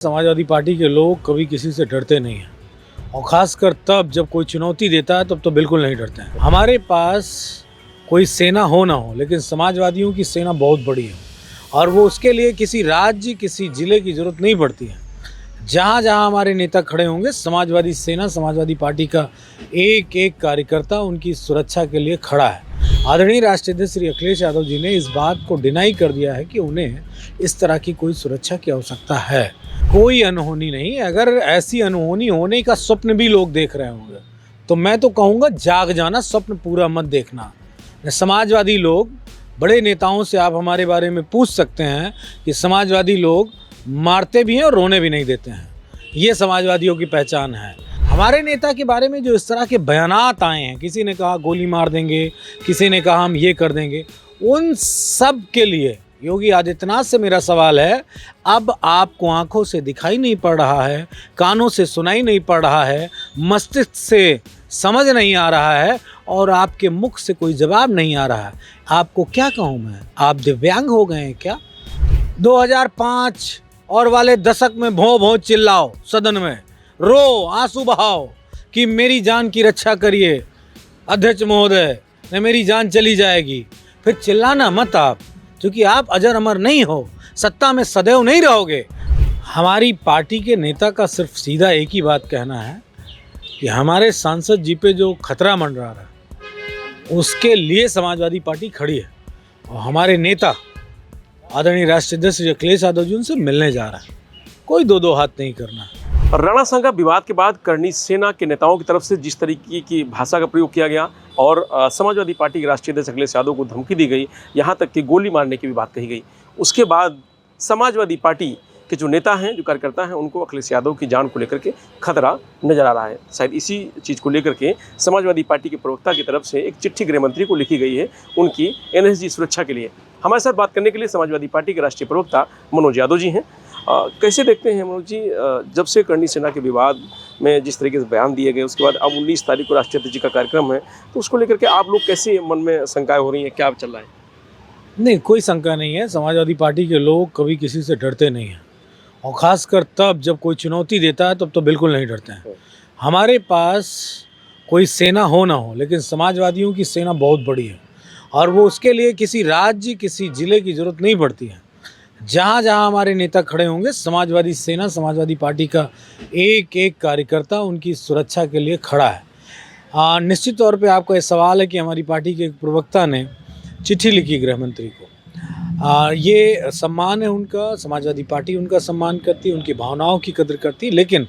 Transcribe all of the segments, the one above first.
Samajwadi party के लोग कभी किसी से डरते नहीं हैं और ख़ासकर तब जब कोई चुनौती देता है तब तो बिल्कुल नहीं डरते हैं। हमारे पास कोई सेना हो ना हो, लेकिन समाजवादियों की सेना बहुत बड़ी है और वो उसके लिए किसी राज्य किसी ज़िले की ज़रूरत नहीं पड़ती है। जहाँ जहाँ हमारे नेता खड़े होंगे, समाजवादी सेना, समाजवादी पार्टी का एक एक कार्यकर्ता उनकी सुरक्षा के लिए खड़ा है। आदरणीय राष्ट्रीय अध्यक्ष श्री अखिलेश यादव जी ने इस बात को डिनाई कर दिया है कि उन्हें इस तरह की कोई सुरक्षा की आवश्यकता है। कोई अनहोनी नहीं। अगर ऐसी अनहोनी होने का स्वप्न भी लोग देख रहे होंगे तो मैं तो कहूँगा जाग जाना, स्वप्न पूरा मत देखना। समाजवादी लोग, बड़े नेताओं से आप हमारे बारे में पूछ सकते हैं कि समाजवादी लोग मारते भी हैं और रोने भी नहीं देते हैं। ये समाजवादियों की पहचान है। हमारे नेता के बारे में जो इस तरह के बयानात आए हैं, किसी ने कहा गोली मार देंगे, किसी ने कहा हम ये कर देंगे, उन सब के लिए योगी आदित्यनाथ से मेरा सवाल है, अब आपको आंखों से दिखाई नहीं पड़ रहा है, कानों से सुनाई नहीं पड़ रहा है, मस्तिष्क से समझ नहीं आ रहा है और आपके मुख से कोई जवाब नहीं आ रहा है। आपको क्या कहूँ मैं, आप दिव्यांग हो गए हैं क्या? 2005 और वाले दशक में भों भों चिल्लाओ, सदन में रो, आंसू बहाओ कि मेरी जान की रक्षा करिए अध्यक्ष महोदय, न मेरी जान चली जाएगी। फिर चिल्लाना मत आप, क्योंकि आप अजर अमर नहीं हो, सत्ता में सदैव नहीं रहोगे। हमारी पार्टी के नेता का सिर्फ सीधा एक ही बात कहना है कि हमारे सांसद जी पे जो खतरा मंडरा रहा है उसके लिए समाजवादी पार्टी खड़ी है और हमारे नेता आदरणीय राष्ट्रीय अध्यक्ष श्री अखिलेश यादव जी उनसे मिलने जा रहा है। कोई दो हाथ नहीं करना। राणा सांगा विवाद के बाद करणी सेना के नेताओं की तरफ से जिस तरीके की भाषा का प्रयोग किया गया और समाजवादी पार्टी के राष्ट्रीय अध्यक्ष अखिलेश यादव को धमकी दी गई, यहाँ तक कि गोली मारने की भी बात कही गई, उसके बाद समाजवादी पार्टी के जो नेता हैं, जो कार्यकर्ता हैं, उनको अखिलेश यादव की जान को लेकर के खतरा नजर आ रहा है। शायद इसी चीज़ को लेकर के समाजवादी पार्टी के प्रवक्ता की तरफ से एक चिट्ठी गृह मंत्री को लिखी गई है उनकी एनएसजी सुरक्षा के लिए। हमारे साथ बात करने के लिए समाजवादी पार्टी के राष्ट्रीय प्रवक्ता मनोज यादव जी हैं। कैसे देखते हैं मनोज जी, जब से करणी सेना के विवाद में जिस तरीके से बयान दिए गए, उसके बाद अब 19 तारीख को राष्ट्रीय अध्यक्ष जी का कार्यक्रम है, तो उसको लेकर के आप लोग कैसे मन में शंकाएं हो रही हैं, क्या चल रहा है? नहीं, कोई शंका नहीं है। समाजवादी पार्टी के लोग कभी किसी से डरते नहीं हैं और ख़ासकर तब जब कोई चुनौती देता है तब तो बिल्कुल नहीं डरते हैं। हमारे पास कोई सेना हो ना हो, लेकिन समाजवादियों की सेना बहुत बड़ी है और वो उसके लिए किसी राज्य किसी ज़िले की ज़रूरत नहीं पड़ती है। जहाँ जहाँ हमारे नेता खड़े होंगे, समाजवादी सेना, समाजवादी पार्टी का एक एक कार्यकर्ता उनकी सुरक्षा के लिए खड़ा है। निश्चित तौर पे आपका ये सवाल है कि हमारी पार्टी के एक प्रवक्ता ने चिट्ठी लिखी गृह मंत्री को। ये सम्मान है उनका, समाजवादी पार्टी उनका सम्मान करती है, उनकी भावनाओं की कदर करती है, लेकिन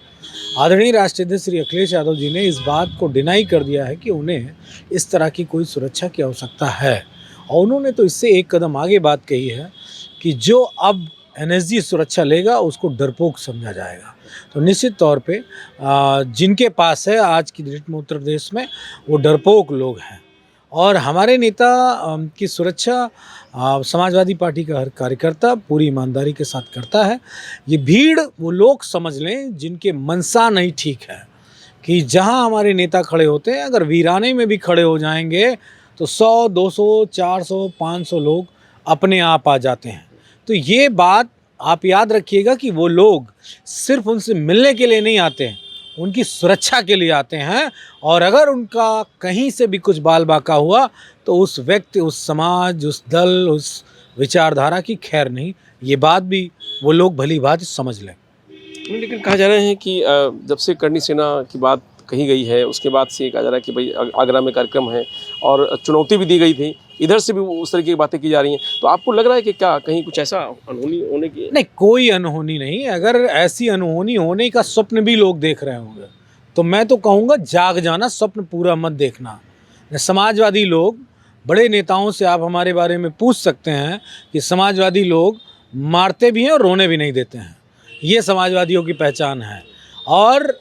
आदरणीय राष्ट्रीय अध्यक्ष श्री अखिलेश यादव जी ने इस बात को डिनाई कर दिया है कि उन्हें इस तरह की कोई सुरक्षा की आवश्यकता है। और उन्होंने तो इससे एक कदम आगे बात कही है कि जो अब एनएसजी सुरक्षा लेगा उसको डरपोक समझा जाएगा। तो निश्चित तौर पे जिनके पास है आज की डेट में उत्तर प्रदेश में, वो डरपोक लोग हैं और हमारे नेता की सुरक्षा समाजवादी पार्टी का हर कार्यकर्ता पूरी ईमानदारी के साथ करता है। ये भीड़ वो लोग समझ लें जिनके मनसा नहीं ठीक है कि जहां हमारे नेता खड़े होते हैं, अगर वीराने में भी खड़े हो जाएंगे तो 100, 200, 400, 500 लोग अपने आप आ जाते हैं। तो ये बात आप याद रखिएगा कि वो लोग सिर्फ उनसे मिलने के लिए नहीं आते हैं, उनकी सुरक्षा के लिए आते हैं और अगर उनका कहीं से भी कुछ बाल बाका हुआ तो उस व्यक्ति, उस समाज, उस दल, उस विचारधारा की खैर नहीं। ये बात भी वो लोग भली भांति समझ लें। लेकिन कहा जा रहा है कि जब से करणी सेना की बात कही गई है, उसके बाद से कहा जा रहा है कि भाई आगरा में कार्यक्रम है और चुनौती भी दी गई थी, इधर से भी उस तरीके की बातें की जा रही हैं, तो आपको लग रहा है कि क्या कहीं कुछ ऐसा अनहोनी होने की? नहीं, कोई अनहोनी नहीं। अगर ऐसी अनहोनी होने का स्वप्न भी लोग देख रहे होंगे तो मैं तो कहूँगा जाग जाना, स्वप्न पूरा मत देखना। समाजवादी लोग, बड़े नेताओं से आप हमारे बारे में पूछ सकते हैं कि समाजवादी लोग मारते भी हैं और रोने भी नहीं देते हैं। ये समाजवादियों की पहचान है। और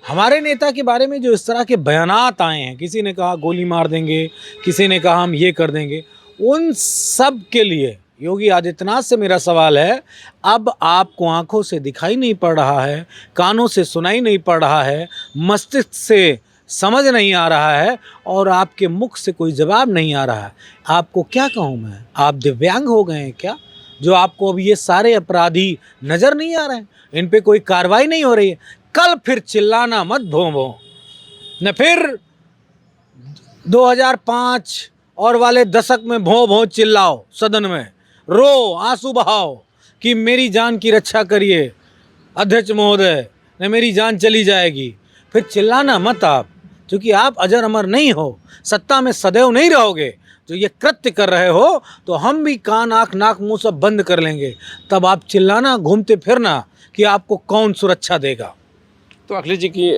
हमारे नेता के बारे में जो इस तरह के बयानात आए हैं, किसी ने कहा गोली मार देंगे, किसी ने कहा हम ये कर देंगे, उन सब के लिए योगी आदित्यनाथ से मेरा सवाल है, अब आपको आंखों से दिखाई नहीं पड़ रहा है, कानों से सुनाई नहीं पड़ रहा है, मस्तिष्क से समझ नहीं आ रहा है और आपके मुख से कोई जवाब नहीं आ रहा है। आपको क्या कहूँ मैं, आप दिव्यांग हो गए हैं क्या? जो आपको अभी ये सारे अपराधी नज़र नहीं आ रहे हैं, इन पे कोई कार्रवाई नहीं हो रही है, कल फिर चिल्लाना मत भों भों, न फिर 2005 और वाले दशक में भों भों चिल्लाओ सदन में, रो आंसू बहाओ कि मेरी जान की रक्षा करिए अध्यक्ष महोदय, न मेरी जान चली जाएगी। फिर चिल्लाना मत आप, क्योंकि आप अजर अमर नहीं हो, सत्ता में सदैव नहीं रहोगे। जो ये कृत्य कर रहे हो तो हम भी कान आँख नाक मुंह सब बंद कर लेंगे, तब आप चिल्लाना घूमते फिरना कि आपको कौन सुरक्षा देगा। तो अखिलेश जी की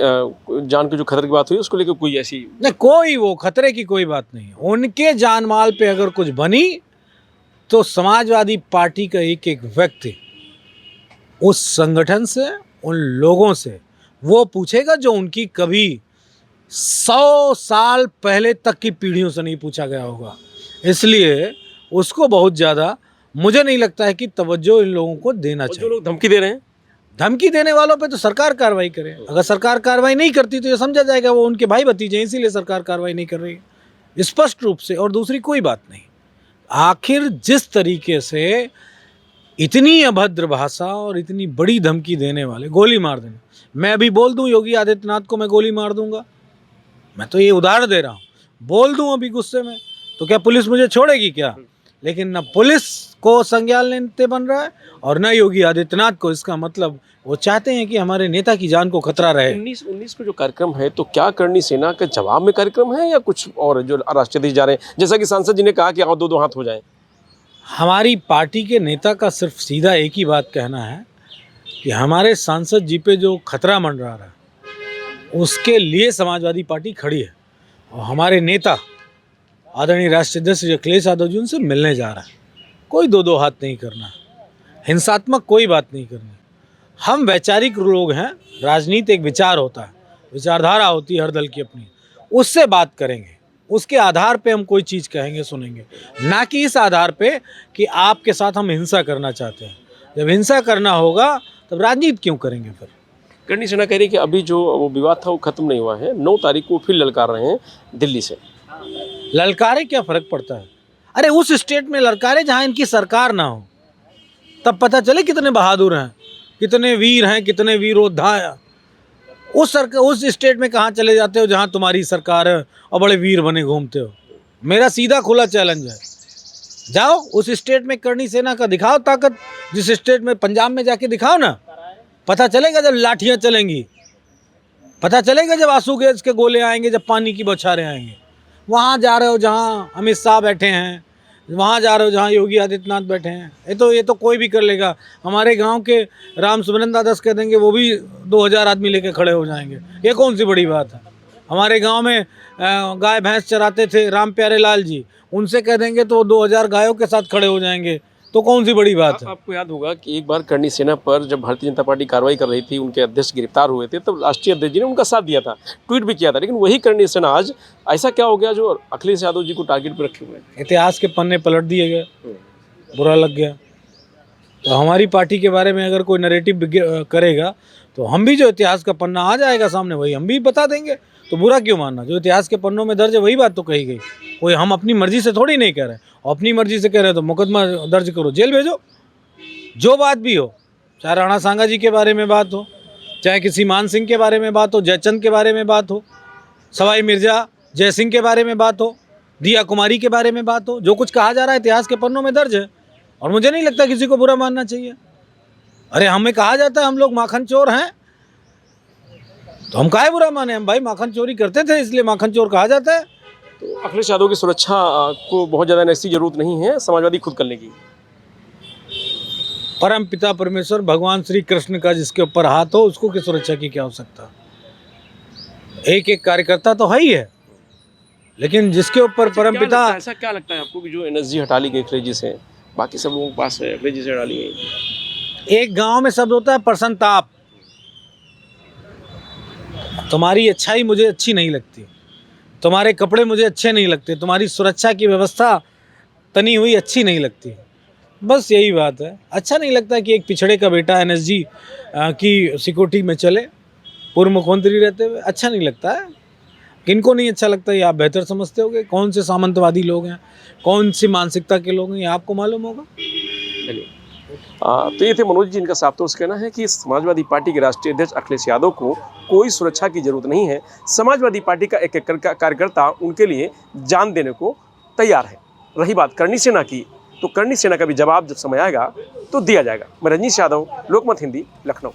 जान की जो खतरे की बात हुई उसको लेकर कोई ऐसी नहीं, कोई वो खतरे की कोई बात नहीं है। उनके जान माल पे अगर कुछ बनी तो समाजवादी पार्टी का एक एक व्यक्ति उस संगठन से, उन लोगों से वो पूछेगा जो उनकी कभी 100 साल पहले तक की पीढ़ियों से नहीं पूछा गया होगा। इसलिए उसको बहुत ज़्यादा मुझे नहीं लगता है कि तवज्जो इन लोगों को देना और जो चाहिए। लोग धमकी दे रहे हैं, धमकी देने वालों पे तो सरकार कार्रवाई करे। अगर सरकार कार्रवाई नहीं करती तो ये समझा जाएगा वो उनके भाई भतीजे हैं, इसीलिए सरकार कार्रवाई नहीं कर रही है, स्पष्ट रूप से। और दूसरी कोई बात नहीं। आखिर जिस तरीके से इतनी अभद्र भाषा और इतनी बड़ी धमकी देने वाले, गोली मार देना, मैं अभी बोल दूं योगी आदित्यनाथ को मैं गोली मार दूंगा, मैं तो ये उदाहरण दे रहा हूँ, बोल दूं अभी गुस्से में, तो क्या पुलिस मुझे छोड़ेगी क्या? लेकिन न पुलिस को संज्ञान लेते बन रहा है और न योगी आदित्यनाथ को। इसका मतलब वो चाहते हैं कि हमारे नेता की जान को खतरा रहे। 19 को जो कार्यक्रम है, तो क्या करनी सेना के जवाब में कार्यक्रम है या कुछ और जो राष्ट्रीय अध्यक्ष जा रहे हैं, जैसा कि सांसद जी ने कहा कि आओ दो हाथ हो जाए? हमारी पार्टी के नेता का सिर्फ सीधा एक ही बात कहना है कि हमारे सांसद जी पे जो खतरा मंडरा रहा है उसके लिए समाजवादी पार्टी खड़ी है। और हमारे नेता आदरणीय राष्ट्रीय अध्यक्ष अखिलेश यादव जी उनसे मिलने जा रहा है। कोई दो हाथ नहीं करना, हिंसात्मक कोई बात नहीं करनी। हम वैचारिक लोग हैं, राजनीति एक विचार होता है, विचारधारा होती है हर दल की अपनी, उससे बात करेंगे, उसके आधार पे हम कोई चीज़ कहेंगे सुनेंगे, ना कि इस आधार पे कि आपके साथ हम हिंसा करना चाहते हैं। जब हिंसा करना होगा तब राजनीति क्यों करेंगे फिर? करनी सेना कह रही है कि अभी जो वो विवाद था वो खत्म नहीं हुआ है, 9 तारीख को फिर ललकार रहे हैं दिल्ली से। ललकारे क्या फ़र्क पड़ता है? अरे उस स्टेट में ललकारे जहाँ इनकी सरकार ना हो, तब पता चले कितने बहादुर हैं, कितने वीर हैं, कितने वीरोद्धा हैं। उस स्टेट में कहाँ चले जाते हो जहाँ तुम्हारी सरकार है और बड़े वीर बने घूमते हो? मेरा सीधा खुला चैलेंज है, जाओ उस स्टेट में करनी सेना का दिखाओ ताकत, जिस स्टेट में पंजाब में जाके दिखाओ ना, पता चलेगा जब लाठियाँ चलेंगी, पता चलेगा जब आंसू गैस के गोले आएंगे, जब पानी की बौछारें आएंगे। वहाँ जा रहे हो जहाँ अमित शाह बैठे हैं, वहाँ जा रहे हो जहाँ योगी आदित्यनाथ बैठे हैं। ये तो कोई भी कर लेगा। हमारे गांव के राम सुब्रन दास कह देंगे, वो भी 2000 आदमी लेके खड़े हो जाएंगे। ये कौन सी बड़ी बात है? हमारे गांव में गाय भैंस चराते थे राम प्यारे लाल जी, उनसे कह देंगे तो 2000 गायों के साथ खड़े हो जाएंगे। तो कौन सी बड़ी बात है? आपको याद होगा कि एक बार करनी सेना पर जब भारतीय जनता पार्टी कार्रवाई कर रही थी, उनके अध्यक्ष गिरफ्तार हुए थे, तब राष्ट्रीय अध्यक्ष जी ने उनका साथ दिया था, ट्वीट भी किया था। लेकिन वही करनी सेना आज ऐसा क्या हो गया जो अखिलेश यादव जी को टारगेट पर रखे हुए हैं? इतिहास के पन्ने पलट दिए गए, बुरा लग गया। तो हमारी पार्टी के बारे में अगर कोई नैरेटिव करेगा तो हम भी जो इतिहास का पन्ना आ जाएगा सामने वही हम भी बता देंगे। तो बुरा क्यों मानना? जो इतिहास के पन्नों में दर्ज है वही बात तो कही गई। कोई हम अपनी मर्जी से थोड़ी नहीं कह रहे, अपनी मर्जी से कह रहे हैं तो मुकदमा दर्ज करो, जेल भेजो। जो बात भी हो, चाहे राणा सांगा जी के बारे में बात हो, चाहे किसी मान सिंह के बारे में बात हो, जयचंद के बारे में बात हो, सवाई मिर्जा जय सिंह के बारे में बात हो, दिया कुमारी के बारे में बात हो, जो कुछ कहा जा रहा है इतिहास के पन्नों में दर्ज है। और मुझे नहीं लगता किसी को बुरा मानना चाहिए। अरे हमें कहा जाता है हम लोग माखन चोर हैं, तो हम काहे बुरा माने? हम भाई माखन चोरी करते थे इसलिए माखन चोर कहा जाता है। तो अखिलेश यादव की सुरक्षा को बहुत ज़्यादा ऐसी जरूरत नहीं है, समाजवादी खुद करने की। परम पिता परमेश्वर भगवान श्री कृष्ण का जिसके ऊपर हाथ हो उसको की सुरक्षा की क्या आवश्यकता? एक एक कार्यकर्ता तो है ही है, लेकिन जिसके ऊपर परम पिता। ऐसा क्या लगता है आपको कि जो एनर्जी हटा ली गई अखिलेश जी से, बाकी सब लोगों के पास है, अखिलेश जी से हटा ली गई? एक गांव में शब्द होता है प्रसन्नताप। तुम्हारी अच्छाई मुझे अच्छी नहीं लगती, तुम्हारे कपड़े मुझे अच्छे नहीं लगते, तुम्हारी सुरक्षा की व्यवस्था तनी हुई अच्छी नहीं लगती। बस यही बात है। अच्छा नहीं लगता कि एक पिछड़े का बेटा एनएसजी की सिक्योरिटी में चले, पूर्व मुख्यमंत्री रहते हुए। अच्छा नहीं लगता है। किनको नहीं अच्छा लगता, ये आप बेहतर समझते होगे। कौन से सामंतवादी लोग हैं, कौन सी मानसिकता के लोग हैं, ये आपको मालूम होगा। चलिए तो ये थे मनोज जी, इनका साफ तौर से कहना है कि समाजवादी पार्टी के राष्ट्रीय अध्यक्ष अखिलेश यादव को कोई सुरक्षा की जरूरत नहीं है। समाजवादी पार्टी का एक एक कार्यकर्ता उनके लिए जान देने को तैयार है। रही बात करणी सेना की, तो करणी सेना का भी जवाब जब समय आएगा तो दिया जाएगा। मैं रजनीश यादव, लोकमत हिंदी, लखनऊ।